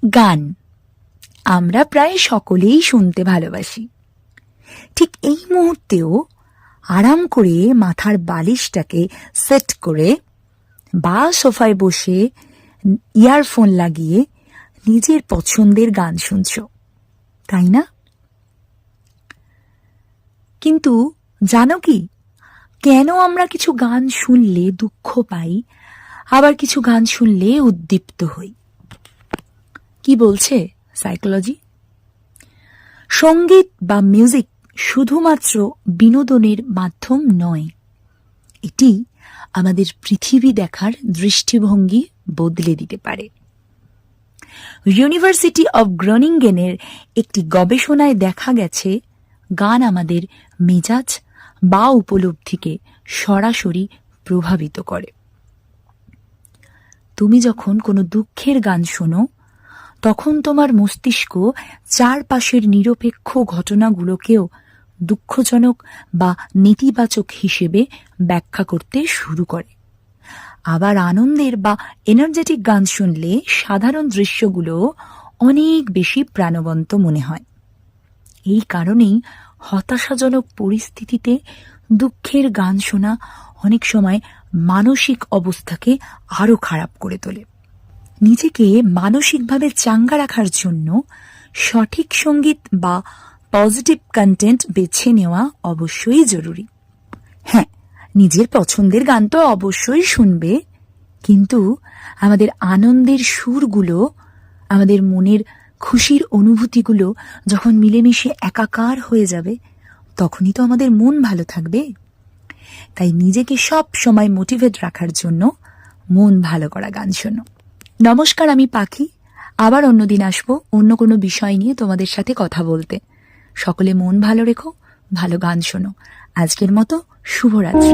গান আমরা প্রায় সকলেই শুনতে ভালোবাসি। ঠিক এই মুহূর্তেও আরাম করে মাথার বালিশটাকে সেট করে বা সোফায় বসে ইয়ারফোন লাগিয়ে নিজের পছন্দের গান শুনছ, তাই না? কিন্তু জানো কি, কেন আমরা কিছু গান শুনলে দুঃখ পাই, আবার কিছু গান শুনলে উদ্দীপ্ত হই? কি বলছে সাইকোলজি? সঙ্গীত বা মিউজিক শুধুমাত্র বিনোদনের মাধ্যম নয়, এটি আমাদের পৃথিবী দেখার দৃষ্টিভঙ্গি বদলে দিতে পারে। ইউনিভার্সিটি অব গ্রোনিঙ্গেনের একটি গবেষণায় দেখা গেছে, গান আমাদের মেজাজ বা উপলব্ধিকে সরাসরি প্রভাবিত করে। তুমি যখন কোনো দুঃখের গান শোনো, তখন তোমার মস্তিষ্ক চারপাশের নিরপেক্ষ ঘটনাগুলোকেও দুঃখজনক বা নেতিবাচক হিসেবে ব্যাখ্যা করতে শুরু করে। আবার আনন্দের বা এনার্জেটিক গান শুনলে সাধারণ দৃশ্যগুলো অনেক বেশি প্রাণবন্ত মনে হয়। এই কারণেই হতাশাজনক পরিস্থিতিতে দুঃখের গান শোনা অনেক সময় মানসিক অবস্থাকে আরো খারাপ করে তোলে। নিজেকে মানসিকভাবে চাঙ্গা রাখার জন্য সঠিক সঙ্গীত বা পজিটিভ কন্টেন্ট বেছে নেওয়া অবশ্যই জরুরি। হ্যাঁ, নিজের পছন্দের গান তো অবশ্যই শুনবে, কিন্তু আমাদের আনন্দের সুরগুলো, আমাদের মনের খুশির অনুভূতিগুলো যখন মিলেমিশে একাকার হয়ে যাবে, তখনই তো আমাদের মন ভালো থাকবে। তাই নিজেকে সব সময় মোটিভেট রাখার জন্য মন ভালো করা গান শোনো। নমস্কার, আমি পাখি। আবার অন্যদিন আসবো অন্য কোনো বিষয় নিয়ে তোমাদের সাথে কথা বলতে। সকলে মন ভালো রেখো, ভালো গান শোনো। আজকের মতো শুভরাত্রি।